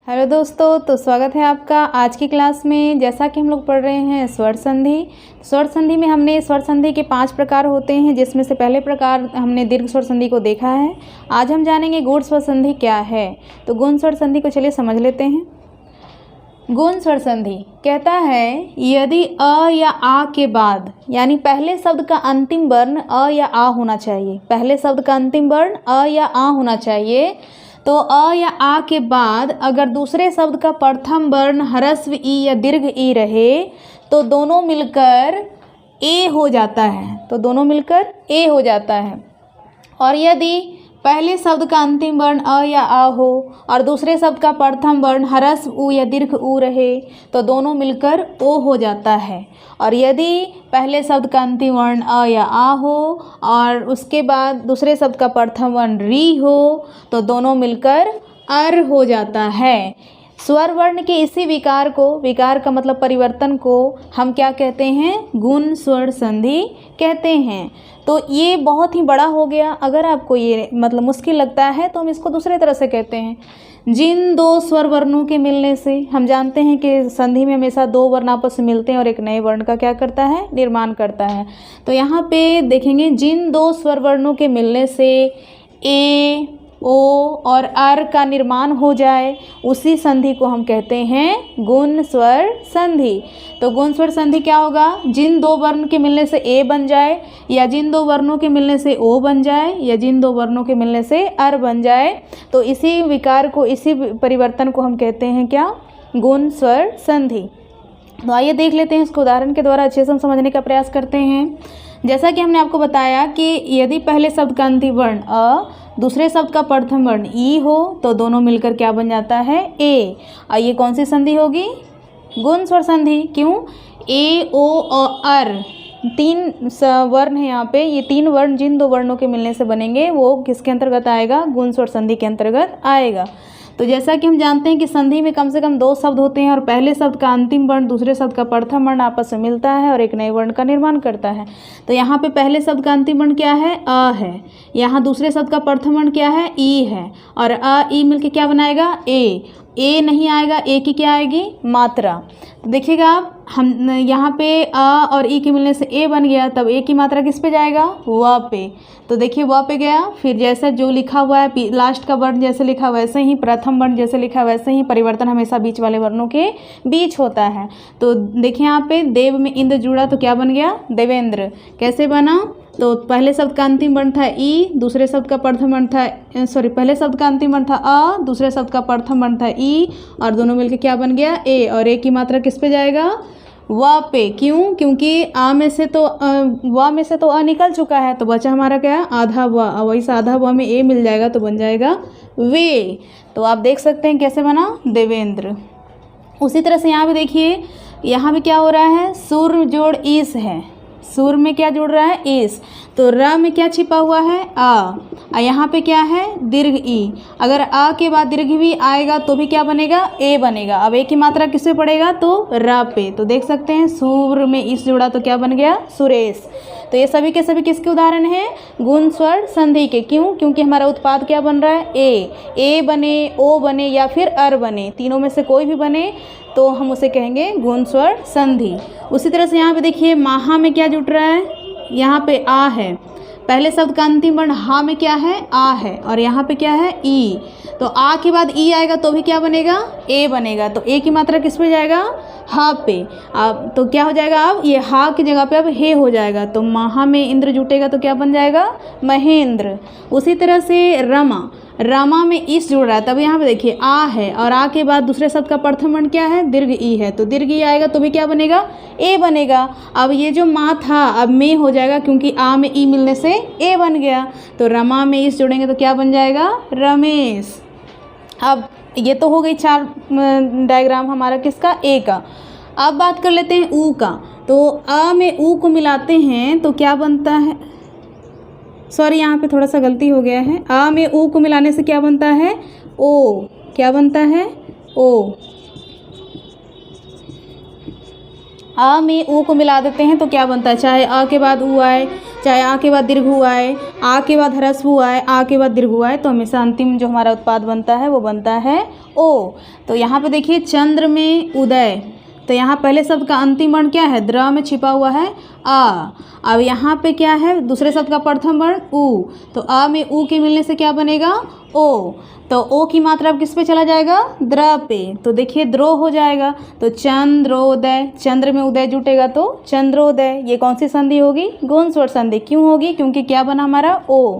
Hello दोस्तों, तो स्वागत है आपका आज की क्लास में। जैसा कि हम लोग पढ़ रहे हैं स्वर संधि। स्वर संधि में हमने स्वर संधि के 5 प्रकार होते हैं, जिसमें से पहले प्रकार हमने दीर्घ स्वर संधि को देखा है। आज हम जानेंगे गूढ़ स्वर संधि क्या है। तो गूढ़ स्वर संधि को चलिए समझ लेते हैं। गूढ़ स्वर संधि कहता है यदि अ या आ के बाद यानी पहले शब्द का अंतिम वर्ण अ या आ होना चाहिए। पहले शब्द का अंतिम वर्ण अ या आ होना चाहिए। तो अ या आ के बाद अगर दूसरे शब्द का प्रथम वर्ण ह्रस्व ई या दीर्घ ई रहे तो दोनों मिलकर ए हो जाता है। तो दोनों मिलकर ए हो जाता है। और यदि पहले शब्द का अंतिम वर्ण अ या आ हो और दूसरे शब्द का प्रथम वर्ण ह्रस्व उ या दीर्घ उ रहे तो दोनों मिलकर ओ हो जाता है। और यदि पहले शब्द का अंतिम वर्ण अ या आ हो और उसके बाद दूसरे शब्द का प्रथम वर्ण री हो तो दोनों मिलकर अर हो जाता है। स्वर वर्ण के इसी विकार को, विकार का मतलब परिवर्तन को, हम क्या कहते हैं? गूढ़ स्वर संधि कहते हैं। तो ये बहुत ही बड़ा हो गया। अगर आपको ये मतलब मुश्किल लगता है तो हम इसको दूसरे तरह से कहते हैं। जिन दो स्वर वर्णों के मिलने से, हम जानते हैं कि संधि में हमेशा दो वर्ण आपस में मिलते हैं और एक नए वर्ण का क्या करता है? निर्माण करता है। तो यहाँ पे देखेंगे जिन दो स्वर वर्णों के मिलने से ए, ओ और अर का निर्माण हो जाए उसी संधि को हम कहते हैं गूढ़ स्वर संधि। तो गूढ़ स्वर संधि क्या होगा? जिन दो वर्ण के मिलने से ए बन जाए या जिन दो वर्णों के मिलने से ओ बन जाए या जिन दो वर्णों के मिलने से अर बन जाए तो इसी विकार को, इसी परिवर्तन को हम कहते हैं क्या? गूढ़ स्वर संधि। तो आइए देख लेते हैं इसको उदाहरण के द्वारा अच्छे से हम समझने का प्रयास करते हैं। जैसा कि हमने आपको बताया कि यदि पहले शब्द का अंतिम वर्ण अ, दूसरे शब्द का प्रथम वर्ण ई हो तो दोनों मिलकर क्या बन जाता है? ए। और ये कौन सी संधि होगी? गूढ़ स्वर संधि। क्यों? ए, ओ और अर तीन वर्ण है यहाँ पे। ये तीन वर्ण जिन दो वर्णों के मिलने से बनेंगे वो किसके अंतर्गत आएगा? गूढ़ स्वर संधि के अंतर्गत आएगा। तो जैसा कि हम जानते हैं कि संधि में कम से कम दो शब्द होते हैं और पहले शब्द का अंतिम वर्ण दूसरे शब्द का प्रथम वर्ण आपस में मिलता है और एक नए वर्ण का निर्माण करता है। तो यहाँ पे पहले शब्द का अंतिम वर्ण क्या है? अ है। यहाँ दूसरे शब्द का प्रथम वर्ण क्या है? ई है। और अ ई मिलके क्या बनाएगा? ए। ए नहीं आएगा, ए की क्या आएगी? मात्रा। तो देखिएगा आप, हम यहाँ पे अ और ई के मिलने से ए बन गया, तब ए की मात्रा किस पे जाएगा? व पे। तो देखिए व पे गया, फिर जैसा जो लिखा हुआ है लास्ट का वर्ण जैसे लिखा वैसे ही, प्रथम वर्ण जैसे लिखा वैसे ही, परिवर्तन हमेशा बीच वाले वर्णों के बीच होता है। तो देखिए यहाँ पे देव में इंद्र जुड़ा तो क्या बन गया? देवेंद्र। कैसे बना? तो पहले शब्द का अंतिम वर्ण था ई, दूसरे शब्द का प्रथम वर्ण था पहले शब्द का अंतिम वर्ण था अ, दूसरे शब्द का प्रथम वर्ण था ई और दोनों मिलके क्या बन गया? ए। और ए की मात्रा किस पे जाएगा? व पे। क्यों? क्योंकि आ में से तो व में से तो अ निकल चुका है तो बचा हमारा क्या? आधा व। वही से आधा व में ए मिल जाएगा तो बन जाएगा वे। तो आप देख सकते हैं कैसे बना? देवेंद्र। उसी तरह से यहाँ पे देखिए, यहाँ पे क्या हो रहा है? सुर जोड़ ईस है। सुर में क्या जुड़ रहा है? ईस। तो र में क्या छिपा हुआ है? आ। यहाँ पे क्या है? दीर्घ ई। अगर आ के बाद दीर्घ भी आएगा तो भी क्या बनेगा? ए बनेगा। अब ए की मात्रा किस पे पड़ेगा? तो र पे। तो देख सकते हैं सुर में ईस जुड़ा तो क्या बन गया? सुरेश। तो ये सभी के सभी किसके उदाहरण हैं? गूढ़ स्वर संधि के। क्यों? क्योंकि हमारा उत्पाद क्या बन रहा है? ए। ए बने, ओ बने या फिर अर बने, तीनों में से कोई भी बने तो हम उसे कहेंगे गूढ़ स्वर संधि। उसी तरह से यहाँ पे देखिए माहा में क्या जुट रहा है? यहाँ पे आ है। पहले शब्द का अंतिम वर्ण हा में क्या है? आ है। और यहाँ पे क्या है? ई। तो आ के बाद ई आएगा तो भी क्या बनेगा? ए बनेगा। तो ए की मात्रा किस पे जाएगा? हा पे। अब तो क्या हो जाएगा? अब ये हा की जगह पे अब हे हो जाएगा। तो महा में इंद्र जुटेगा तो क्या बन जाएगा? महेंद्र। उसी तरह से रमा, रमा में इस जुड़ रहा है तब यहाँ पे देखिए आ है और आ के बाद दूसरे शब्द का प्रथम वर्ण क्या है? दीर्घ ई है। तो दीर्घ ई आएगा तो भी क्या बनेगा? ए बनेगा। अब ये जो मा था अब में हो जाएगा क्योंकि आ में ई मिलने से ए बन गया। तो रमा में इस जुड़ेंगे तो क्या बन जाएगा? रमेश। अब ये तो हो गई 4 डायग्राम हमारा किसका? ए का। अब बात कर लेते हैं ऊ का। तो अ में ऊ को मिलाते हैं तो क्या बनता है? सॉरी, यहाँ पे थोड़ा सा गलती हो गया है। आ में ऊ को मिलाने से क्या बनता है? ओ। क्या बनता है? ओ। आ में ऊ को मिला देते हैं तो क्या बनता है? चाहे आ के बाद ऊ आए, चाहे आ के बाद दीर्घ ऊ आए, आ के बाद ह्रस्व ऊ आए, आ के बाद दीर्घ ऊ आए, तो हमेशा अंतिम जो हमारा उत्पाद बनता है वो बनता है ओ। तो यहाँ पे देखिए चंद्र में उदय, तो यहाँ पहले शब्द का अंतिम वर्ण क्या है, द्र में छिपा हुआ है आ। अब यहाँ पे क्या है, दूसरे शब्द का प्रथम वर्ण ऊ, तो आ में ऊ के मिलने से क्या बनेगा, ओ। तो ओ की मात्रा अब किस पे चला जाएगा, द्र पे, तो देखिए द्रो हो जाएगा। तो चंद्रोदय, चंद्र में उदय जुटेगा तो चंद्रोदय। ये कौन सी संधि होगी, गुण स्वर संधि। क्यों होगी, क्योंकि क्या बना हमारा ओ।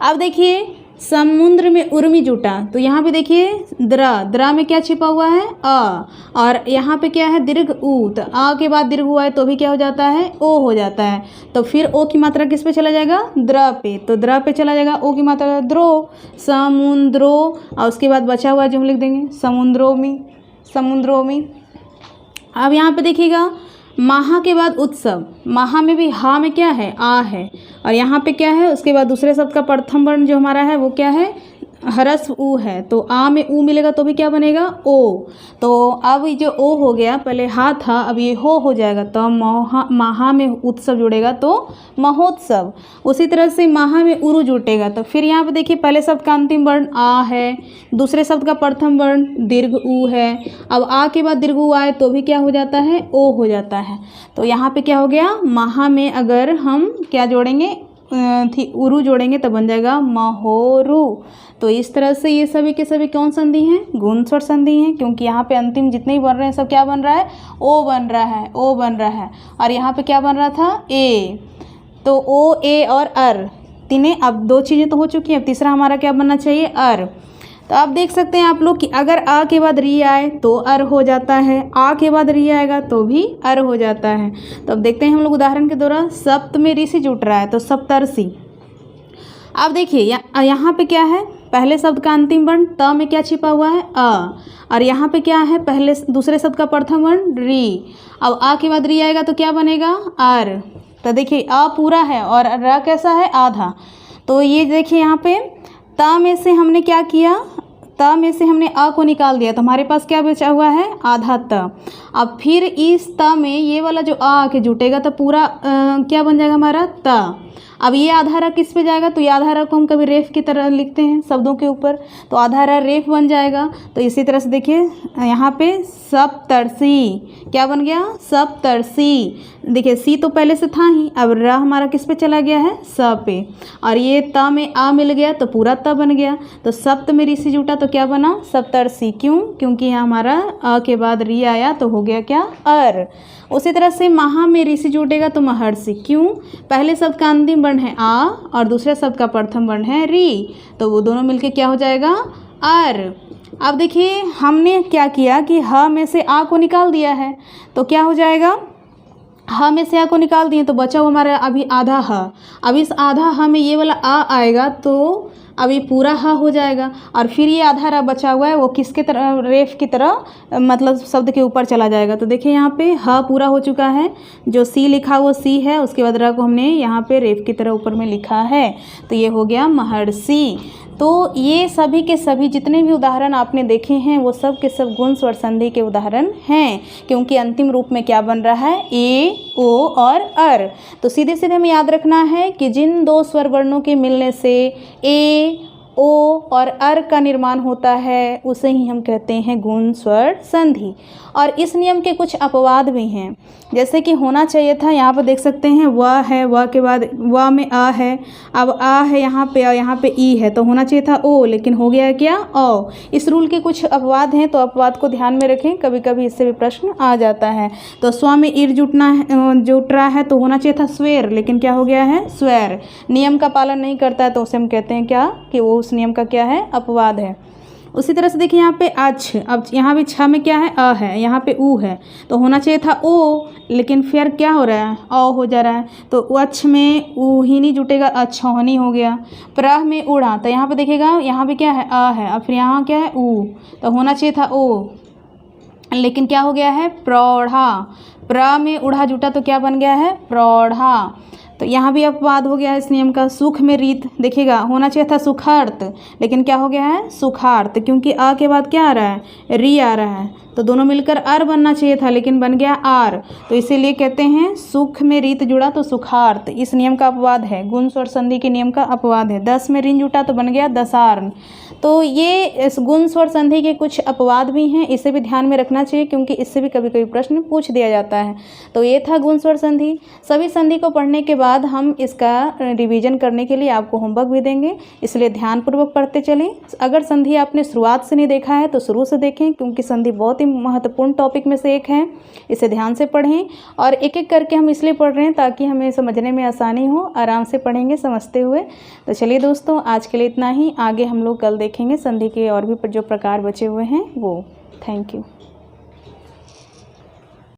अब देखिए समुद्र में उर्मी जुटा, तो यहाँ पे देखिए द्रा में क्या छिपा हुआ है, आ, और यहाँ पे क्या है, दीर्घ ऊ, तो आ के बाद दीर्घ हुआ है तो भी क्या हो जाता है, ओ हो जाता है। तो फिर ओ की मात्रा किस पे चला जाएगा, द्र पे, तो द्र पे चला जाएगा, ओ की मात्रा द्रो, समुद्रो, और उसके बाद बचा हुआ जो हम लिख देंगे समुद्रोमी। अब यहाँ पे देखिएगा महा के बाद उत्सव, महा में भी हा में क्या है, आ है, और यहाँ पे क्या है, उसके बाद दूसरे शब्द का प्रथम वर्ण जो हमारा है वो क्या है, ह्रस्व ऊ है, तो आ में ऊ मिलेगा तो भी क्या बनेगा, ओ। तो अब ये जो ओ हो गया, पहले हा था, अब ये हो जाएगा, तो महा में उत्सव जुड़ेगा तो महोत्सव। उसी तरह से महा में उरु जुटेगा, तो फिर यहाँ पे देखिए पहले शब्द का अंतिम वर्ण आ है, दूसरे शब्द का प्रथम वर्ण दीर्घ ऊ है, अब आ के बाद दीर्घ ऊ आए तो भी क्या हो जाता है, ओ हो जाता है। तो यहाँ पे क्या हो गया, महा में अगर हम क्या जोड़ेंगे, उरु जोड़ेंगे तो बन जाएगा महोरु। तो इस तरह से ये सभी के सभी कौन संधि हैं, गुण स्वर संधि हैं, क्योंकि यहाँ पे अंतिम जितने भी बन रहे हैं सब क्या बन रहा है, ओ बन रहा है, ओ बन रहा है। और यहाँ पे क्या बन रहा था, ए, तो ओ, ए और अर तीनों, अब दो चीज़ें तो हो चुकी हैं, अब तीसरा हमारा क्या बनना चाहिए, अर। तो आप देख सकते हैं आप लोग कि अगर आ के बाद री आए तो अर हो जाता है, आ के बाद री आएगा तो भी अर हो जाता है। तो अब देखते हैं हम लोग उदाहरण के द्वारा, सप्त में री से जुट रहा है तो सप्तर्षि। अब देखिए यहाँ पे क्या है, पहले शब्द का अंतिम वर्ण त में क्या छिपा हुआ है, अ, और यहाँ पे क्या है, पहले दूसरे शब्द का प्रथम वर्ण री। अब आ के बाद री आएगा तो क्या बनेगा, अर। तो देखिए अ पूरा है और र कैसा है, आधा। तो ये देखिए यहाँ पे ता में से हमने क्या किया, ता में से हमने अ को निकाल दिया, तो हमारे पास क्या बचा हुआ है, आधा त। अब फिर इस ता में ये वाला जो आ आके जुटेगा तो पूरा क्या बन जाएगा हमारा, ता। अब ये आधा र किस पे जाएगा, तो ये आधा र को हम कभी रेफ की तरह लिखते हैं शब्दों के ऊपर, तो आधा र रेफ बन जाएगा। तो इसी तरह से देखिए यहाँ पे सप्तर्षि क्या बन गया, सप्तर्षि। देखिए सी तो पहले से था ही, अब र हमारा किस पे चला गया है, स पे, और ये त में आ मिल गया तो पूरा त बन गया। तो सप्त में ऋषि जुटा तो क्या बना, सप्तर्षि। क्यों, क्योंकि यहाँ हमारा अ के बाद री आया तो हो गया क्या, अर। उसी तरह से महा में ऋषि जुटेगा तो महर्षि। क्यों, पहले शब्द का अंतिम वर्ण है आ और दूसरे शब्द का प्रथम वर्ण है री, तो वो दोनों मिलके क्या हो जाएगा, अर। अब देखिए हमने क्या किया कि ह में से आ को निकाल दिया है, तो क्या हो जाएगा, ह में से आ को निकाल दिए तो बचा हुआ हमारा अभी आधा ह। अब इस आधा ह में ये वाला आ आएगा तो अब ये पूरा ह हो जाएगा, और फिर ये आधा र बचा हुआ है वो किसके तरह, रेफ की तरह, मतलब शब्द के ऊपर चला जाएगा। तो देखिए यहाँ पे ह पूरा हो चुका है, जो सी लिखा वो सी है, उसके बाद र को हमने यहाँ पे रेफ की तरह ऊपर में लिखा है, तो ये हो गया महर्षि। तो ये सभी के सभी जितने भी उदाहरण आपने देखे हैं वो सब के सब गुण स्वर संधि के उदाहरण हैं, क्योंकि अंतिम रूप में क्या बन रहा है, ए, ओ और अर। तो सीधे सीधे हमें याद रखना है कि जिन दो स्वर वर्णों के मिलने से ए, ओ और अर का निर्माण होता है उसे ही हम कहते हैं गुण स्वर संधि। और इस नियम के कुछ अपवाद भी हैं, जैसे कि होना चाहिए था, यहाँ पर देख सकते हैं व है, व के बाद व में आ है, अब आ है यहाँ पे और यहाँ पे ई है, तो होना चाहिए था ओ, लेकिन हो गया क्या, ओ। इस रूल के कुछ अपवाद हैं, तो अपवाद को ध्यान में रखें, कभी कभी इससे भी प्रश्न आ जाता है। तो स्व में ईर जुट रहा है तो होना चाहिए था स्वेर, लेकिन क्या हो गया है, स्वेर। नियम का पालन नहीं करता है तो उसे हम कहते हैं क्या, कि वो उस नियम का क्या है, अपवाद है। उसी तरह से देखिए यहाँ पे अछ, अब यहाँ भी छ में क्या है, अ है, यहाँ पे ऊ है, तो होना चाहिए था ओ, लेकिन फिर क्या हो रहा है, औ हो जा रहा है। तो अछ में ऊ ही नहीं जुटेगा, अच्छौहनी हो गया। प्रह में उड़ा, तो यहाँ पे देखिएगा यहाँ पे क्या है, अ है, और फिर यहाँ क्या है, ऊ, तो होना चाहिए था ओ, लेकिन क्या हो गया है, प्रौढ़ा। प्र में उड़ा जुटा तो क्या बन गया है, प्रौढ़ा। तो यहाँ भी अपवाद हो गया है इस नियम का। सुख में रीत, देखिएगा होना चाहिए था सुखार्त, लेकिन क्या हो गया है, सुखार्त, क्योंकि अ के बाद क्या आ रहा है, री आ रहा है, तो तो दोनों मिलकर अर बनना चाहिए था, लेकिन बन गया आर। तो इसीलिए कहते हैं सुख में रीत जुड़ा तो सुखार्थ, इस नियम का अपवाद है, गुण स्वर संधि के नियम का अपवाद है। 10 में ऋण जुटा तो बन गया दसार्न। तो ये इस गुण स्वर संधि के कुछ अपवाद भी हैं, इसे भी ध्यान में रखना चाहिए क्योंकि इससे भी कभी कभी प्रश्न पूछ दिया जाता है। तो ये था गुण स्वर संधि। सभी संधि को पढ़ने के बाद हम इसका रिवीजन करने के लिए आपको होमवर्क भी देंगे, इसलिए ध्यानपूर्वक पढ़ते चलें। अगर संधि आपने शुरुआत से नहीं देखा है तो शुरू से देखें, क्योंकि संधि बहुत ही महत्वपूर्ण टॉपिक में से एक है। इसे ध्यान से पढ़ें और एक एक करके हम इसलिए पढ़ रहे हैं ताकि हमें समझने में आसानी हो, आराम से पढ़ेंगे समझते हुए। तो चलिए दोस्तों, आज के लिए इतना ही। आगे हम लोग कल देखेंगे संधि के और भी जो प्रकार बचे हुए हैं वो। Thank you.